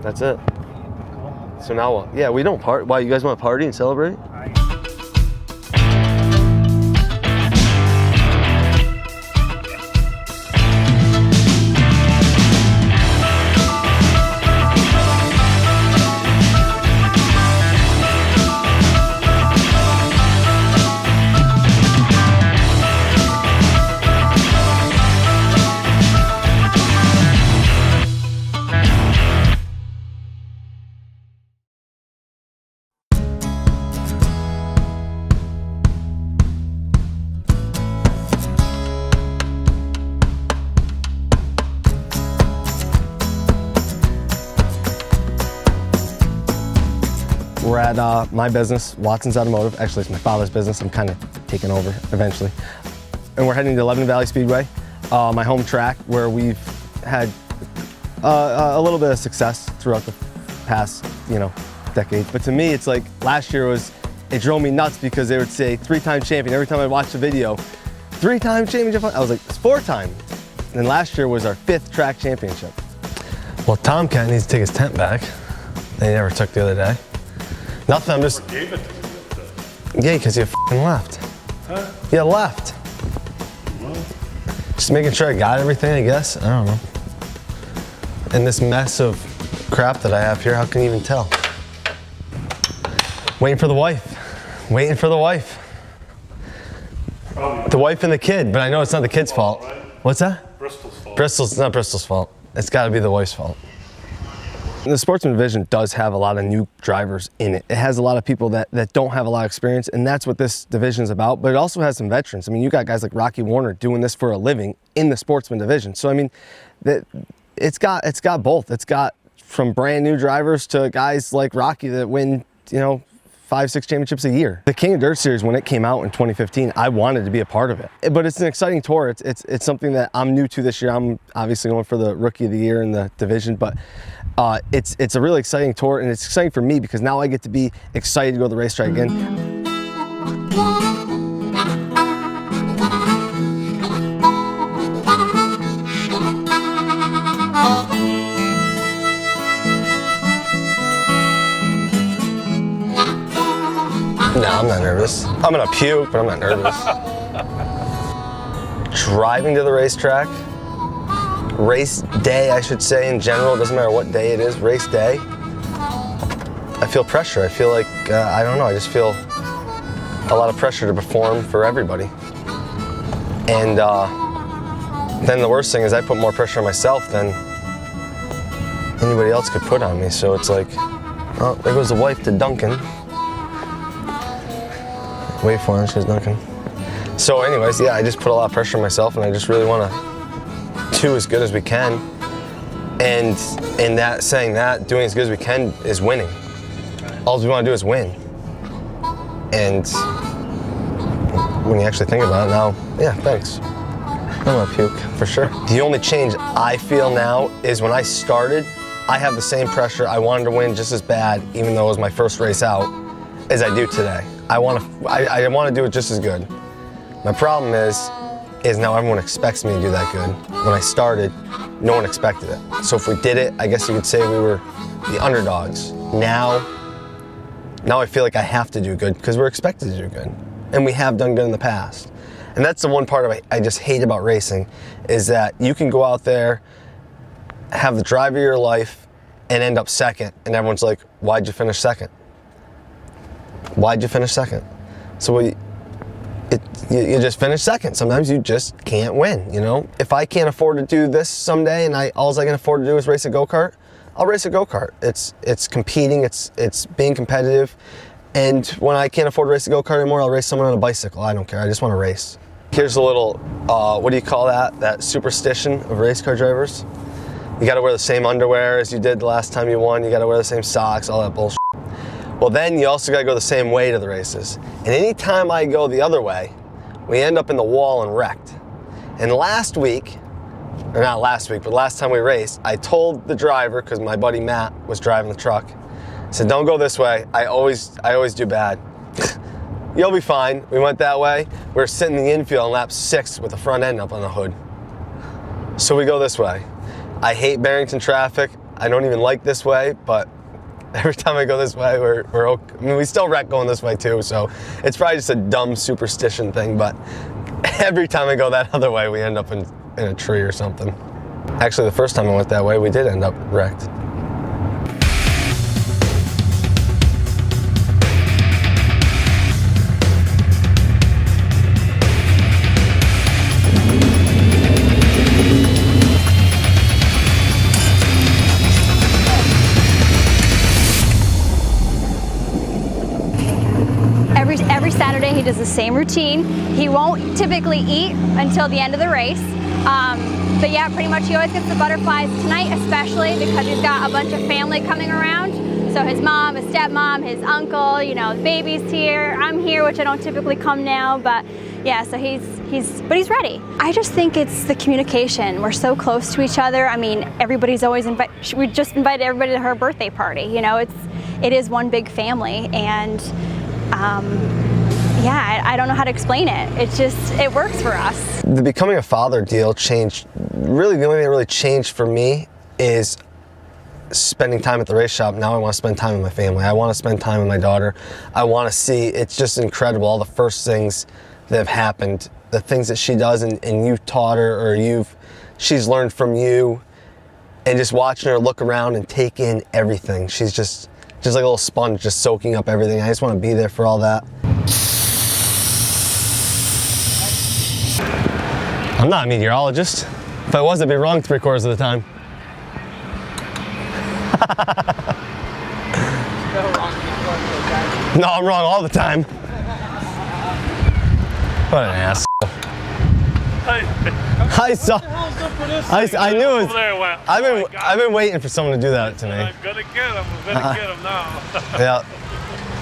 That's it. So now what? Yeah, we don't party. Why, you guys want to party and celebrate? We're at my business, Watson's Automotive. Actually, it's my father's business. I'm kind of taking over eventually. And we're heading to Lebanon Valley Speedway, my home track, where we've had a little bit of success throughout the past, decade. But to me, it's like last year it drove me nuts because they would say 3-time champion. Every time I watched the video, 3-time championship. I was like, it's 4-time. And last year was our 5th track championship. Well, Tomcat needs to take his tent back. They never took the other day. Nothing, I'm just... Gave it to me. Yeah, because you f***ing left. Huh? You left. Well, Just making sure I got everything, I guess. I don't know. In this mess of crap that I have here, how can you even tell? Waiting for the wife. Waiting for the wife. probably The wife and the kid, but I know it's not the kid's fault. right? What's that? Bristol's fault. It's not Bristol's fault. It's got to be the wife's fault. The sportsman division does have a lot of new drivers in it. It has a lot of people that don't have a lot of experience, and that's what this division is about. But it also has some veterans. I mean, you got guys like Rocky Warner doing this for a living in the sportsman division. So I mean, it's got both. It's got from brand new drivers to guys like Rocky that win, 5-6 championships a year. The King of Dirt Series, when it came out in 2015, I wanted to be a part of it. But it's an exciting tour. It's something that I'm new to this year. I'm obviously going for the Rookie of the Year in the division, but it's a really exciting tour, and it's exciting for me because now I get to be excited to go to the racetrack again. No, I'm not nervous. I'm gonna puke, but I'm not nervous. Driving to the racetrack, race day, I should say, in general, doesn't matter what day it is, race day, I feel pressure. I feel like, I don't know, I just feel a lot of pressure to perform for everybody. And then the worst thing is I put more pressure on myself than anybody else could put on me. So it's like, oh, there goes the wife to Duncan. Wait for her, she's Duncan. So anyways, yeah, I just put a lot of pressure on myself, and I just really want to do as good as we can. And in that, saying that, doing as good as we can is winning. All we want to do is win. And when you actually think about it now, yeah, thanks. I'm gonna puke, for sure. The only change I feel now is when I started, I have the same pressure. I wanted to win just as bad, even though it was my first race out, as I do today. I want to do it just as good. My problem is now everyone expects me to do that good. When I started, no one expected it. So if we did it, I guess you could say we were the underdogs. Now I feel like I have to do good because we're expected to do good. And we have done good in the past. And that's the one part I just hate about racing, is that you can go out there, have the drive of your life, and end up second. And everyone's like, why'd you finish second? Why'd you finish second? So you just finish second. Sometimes you just can't win, If I can't afford to do this someday and all I can afford to do is race a go-kart, I'll race a go-kart. It's competing, it's being competitive. And when I can't afford to race a go-kart anymore, I'll race someone on a bicycle. I don't care, I just want to race. Here's a little, what do you call that? That superstition of race car drivers. You gotta wear the same underwear as you did the last time you won. You gotta wear the same socks, all that bullshit. Well, then you also gotta go the same way to the races. And anytime I go the other way, we end up in the wall and wrecked. And last week, or not last week, but last time we raced, I told the driver, because my buddy Matt was driving the truck, I said, don't go this way. I always do bad. You'll be fine. We went that way. We were sitting in the infield on lap 6 with the front end up on the hood. So we go this way. I hate Barrington traffic. I don't even like this way, but every time I go this way, we're okay. I mean, we still wreck going this way too, so it's probably just a dumb superstition thing, but every time I go that other way, we end up in a tree or something. Actually, the first time I went that way, we did end up wrecked. Every Saturday he does the same routine. He won't typically eat until the end of the race. But yeah, pretty much he always gets the butterflies tonight, especially because he's got a bunch of family coming around. So his mom, his stepmom, his uncle, you know, the baby's here. I'm here, which I don't typically come now, but yeah, so he's ready. I just think it's the communication. We're so close to each other. I mean, everybody's always we just invited everybody to her birthday party. You know, it is one big family, and yeah, I don't know how to explain it. It works for us. The becoming a father deal changed, really the only thing that really changed for me is spending time at the race shop. Now I want to spend time with my family. I want to spend time with my daughter. I want to see, it's just incredible, all the first things that have happened, the things that she does and you've taught her or she's learned from you, and just watching her look around and take in everything. She's just like a little sponge, just soaking up everything. I just want to be there for all that. I'm not a meteorologist. If I was, I'd be wrong 3/4 of the time. No, I'm wrong all the time. What an ass. I knew it. I've been waiting for someone to do that to me. I'm gonna get him. I'm gonna get him now. Yeah,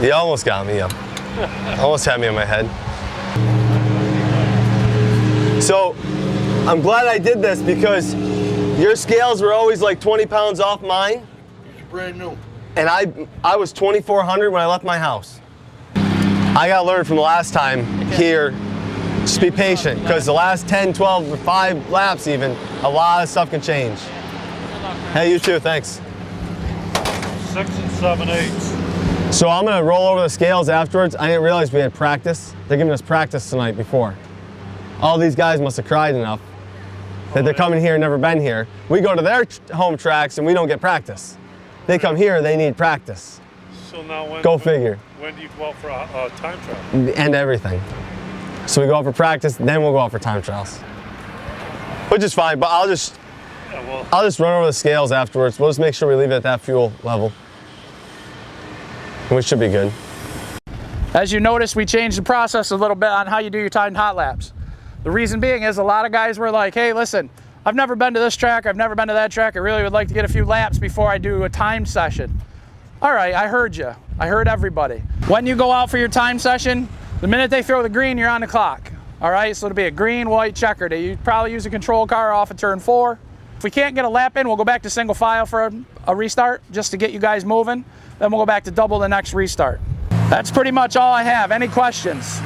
you almost got me. Yeah, almost had me in my head. So I'm glad I did this because your scales were always like 20 pounds off mine. It's brand new. And I was 2,400 when I left my house. I got to learn from the last time here, just be patient, because the last 10, 12, 5 laps even, a lot of stuff can change. Hey, you too, thanks. 6 7/8. So I'm gonna roll over the scales afterwards. I didn't realize we had practice. They're giving us practice tonight before. All these guys must have cried enough that they're coming here and never been here. We go to their home tracks and we don't get practice. They come here, they need practice. So now Go figure. When do you go out for a time trial? And everything. So we go out for practice, then we'll go out for time trials. Which is fine, but I'll just run over the scales afterwards. We'll just make sure we leave it at that fuel level. And we should be good. As you notice, we changed the process a little bit on how you do your timed hot laps. The reason being is a lot of guys were like, hey, listen, I've never been to this track, I've never been to that track, I really would like to get a few laps before I do a timed session. All right, I heard you. I heard everybody. When you go out for your time session, the minute they throw the green, you're on the clock. All right, so it'll be a green, white, checkered. You probably use a control car off of turn 4. If we can't get a lap in, we'll go back to single file for a restart just to get you guys moving. Then we'll go back to double the next restart. That's pretty much all I have. Any questions?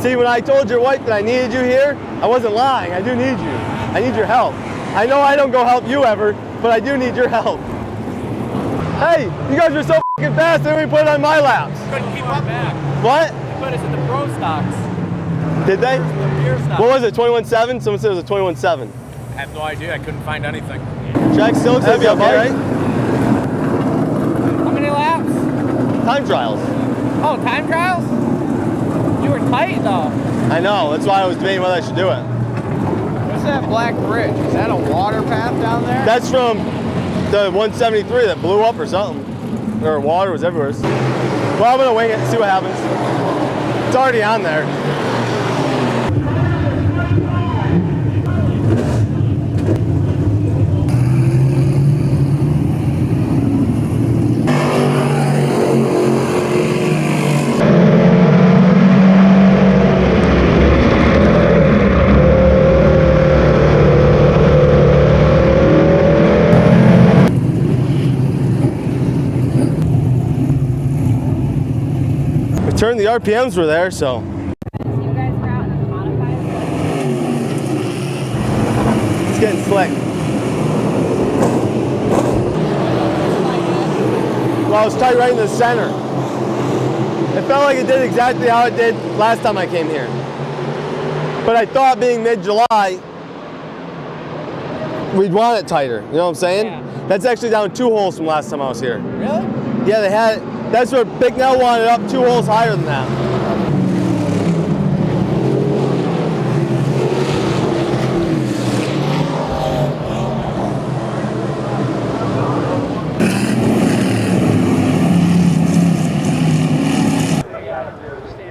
See, when I told your wife that I needed you here, I wasn't lying. I do need you. I need your help. I know I don't go help you ever, but I do need your help. Hey, you guys are so fucking fast, they don't even put it on my laps. Couldn't keep up back. What? You put us in the pro stocks. Did they? Beer stuff. What was it, 21.7? Someone said it was a 21.7. I have no idea. I couldn't find anything. Track still looks heavy, okay, right? How many laps? Time trials. Oh, time trials? You were tight though. I know, that's why I was debating whether I should do it. What's that black bridge? Is that a water path down there? That's from the 173 that blew up or something. Or water was everywhere. Well, I'm gonna wing it and see what happens. It's already on there. Turn the RPMs were there, so. You guys were out in the modified. It's getting slick. Well, I was tight right in the center. It felt like it did exactly how it did last time I came here. But I thought being mid-July, we'd want it tighter. You know what I'm saying? Yeah. That's actually down 2 holes from last time I was here. Really? Yeah, they had. That's where Big Nell wanted it up 2 holes higher than that.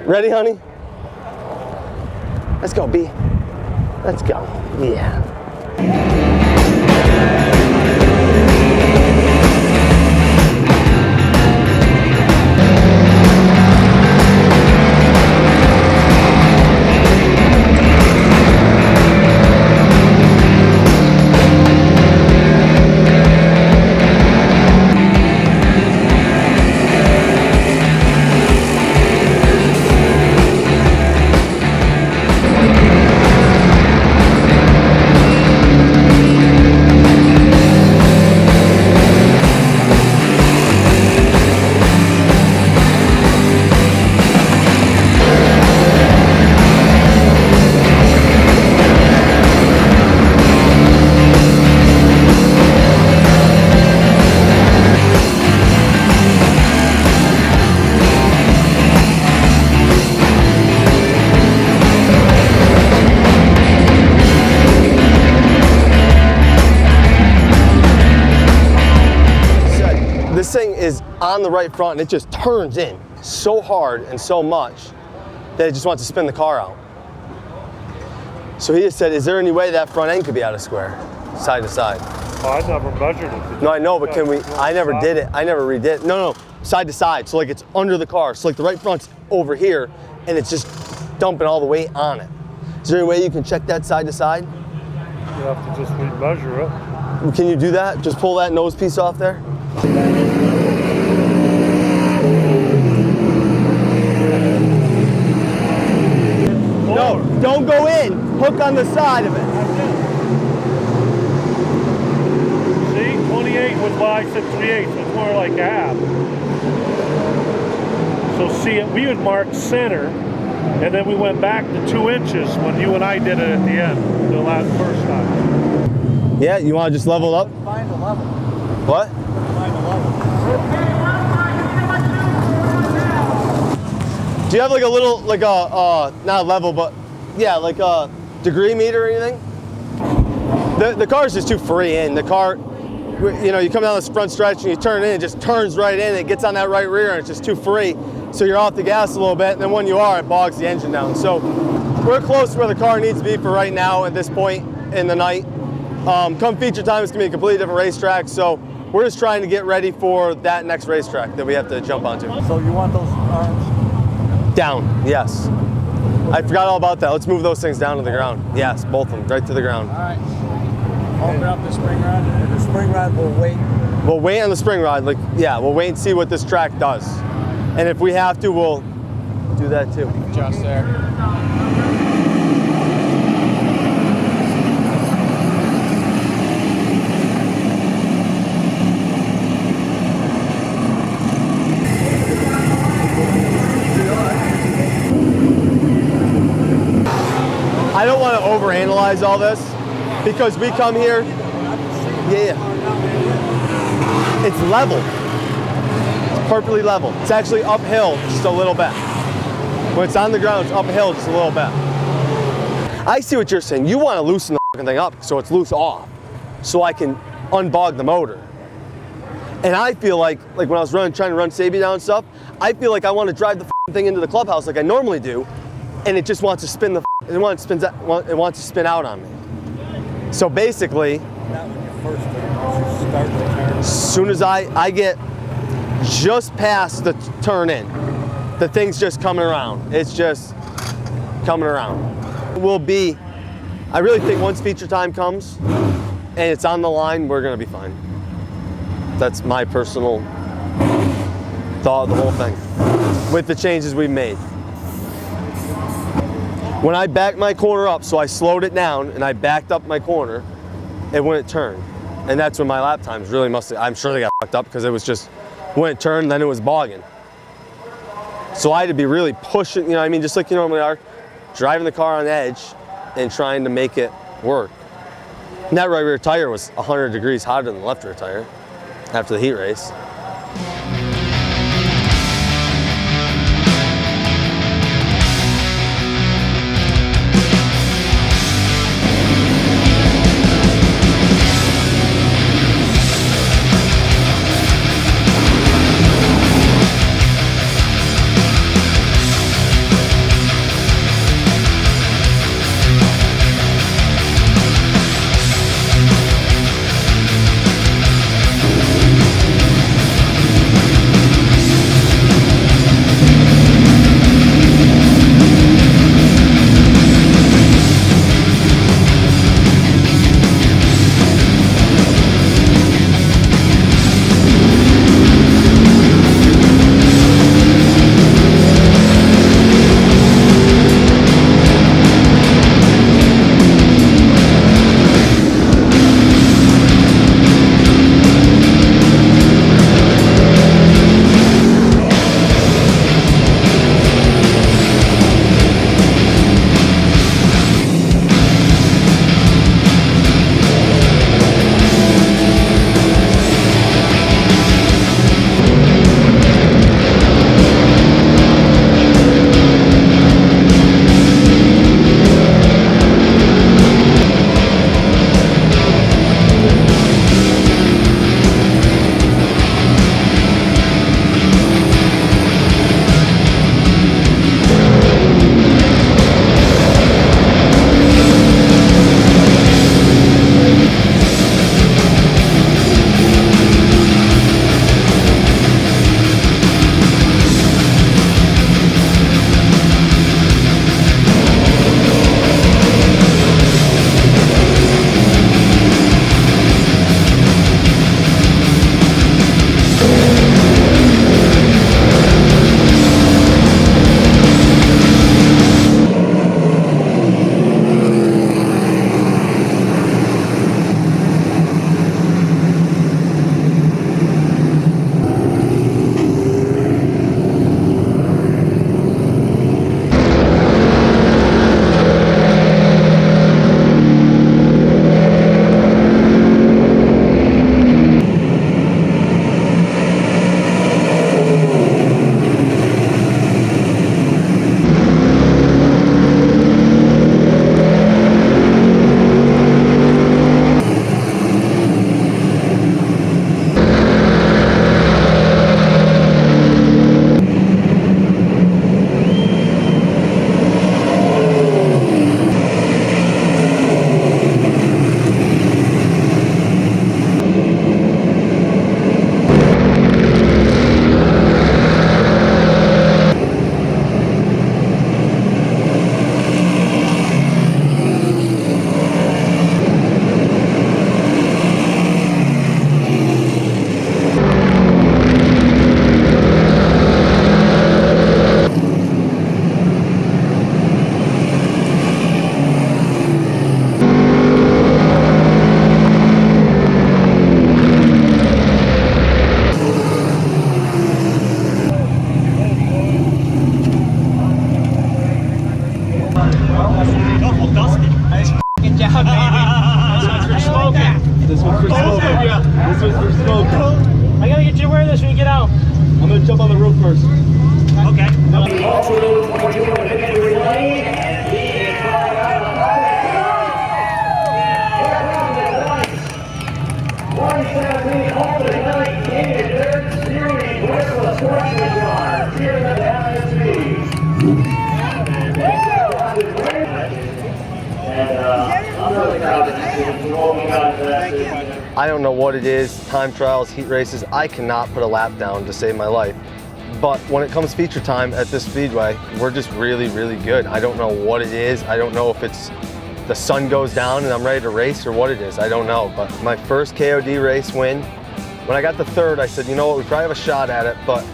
Ready, honey? Let's go, B. Let's go. Yeah. This thing is on the right front and it just turns in so hard and so much that it just wants to spin the car out. So he just said, is there any way that front end could be out of square, side to side? Oh, I never measured it. No, I know, but can we, I never did it. I never redid it. No, side to side. So like it's under the car. So like the right front's over here and it's just dumping all the weight on it. Is there any way you can check that side to side? You have to just remeasure it. Can you do that? Just pull that nose piece off there? No, don't go in. Hook on the side of it. See, 28 was why I said 3/8, so it's more like half. So see, we would mark center, and then we went back to 2 inches when you and I did it at the end, the first time. Yeah, you want to just level it up? Find a level. What? Find a level. Do you have like a little, like a, not a level, but yeah, like a degree meter or anything? The car's just too free in. The car, you know, you come down this front stretch and you turn in, it just turns right in, it gets on that right rear and it's just too free. So you're off the gas a little bit, and then when you are, it bogs the engine down. So we're close to where the car needs to be for right now at this point in the night. Come feature time, it's gonna be a completely different racetrack. So we're just trying to get ready for that next racetrack that we have to jump onto. So you want those arms? Down, yes. I forgot all about that. Let's move those things down to the ground. Yes, both of them, right to the ground. All right. Open up the spring rod. And the spring rod will wait. We'll wait on the spring rod, like, yeah, we'll wait and see what this track does. And if we have to, we'll do that too. Just there. overanalyze all this because we come here, it's level. It's perfectly level. It's actually uphill just a little bit. When it's on the ground, it's uphill just a little bit. I see what you're saying. You want to loosen the fucking thing up so it's loose off, so I can unbog the motor. And I feel like when I was trying to run Sabie down and stuff, I feel like I want to drive the thing into the clubhouse like I normally do, and it just wants to spin it wants to spin out on me. So basically, as soon as I get just past the turn in, the thing's just coming around. It's just coming around. I really think once feature time comes and it's on the line, we're gonna be fine. That's my personal thought of the whole thing with the changes we've made. When I backed my corner up, so I slowed it down and I backed up my corner, it wouldn't turn. And that's when my lap times really I'm sure they got fucked up because it was just, wouldn't turn, then it was bogging. So I had to be really pushing, you know what I mean, just like you normally are, driving the car on edge and trying to make it work. And that right rear tire was 100 degrees hotter than the left rear tire after the heat race. This one's for smoke. This one's for smoke. I gotta get you to wear this when you get out. I'm gonna jump on the roof first. Okay. I don't know what it is, time trials, heat races, I cannot put a lap down to save my life. But when it comes feature time at this speedway, we're just really, really good. I don't know what it is. I don't know if it's the sun goes down and I'm ready to race or what it is. I don't know. But my first KOD race win, when I got the third, I said, you know what, we probably have a shot at it, but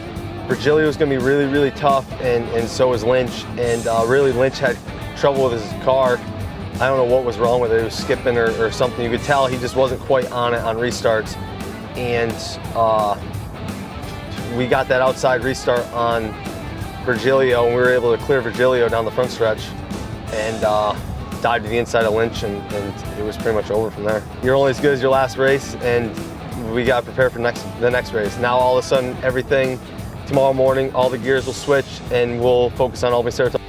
Virgilio is going to be really, really tough, and so is Lynch. And really, Lynch had trouble with his car. I don't know what was wrong with it. It was skipping or something. You could tell he just wasn't quite on it on restarts. And we got that outside restart on Virgilio, and we were able to clear Virgilio down the front stretch and dive to the inside of Lynch, and it was pretty much over from there. You're only as good as your last race, and we got prepared for the next race. Now all of a sudden, everything, tomorrow morning, all the gears will switch, and we'll focus on Albany, Saratoga.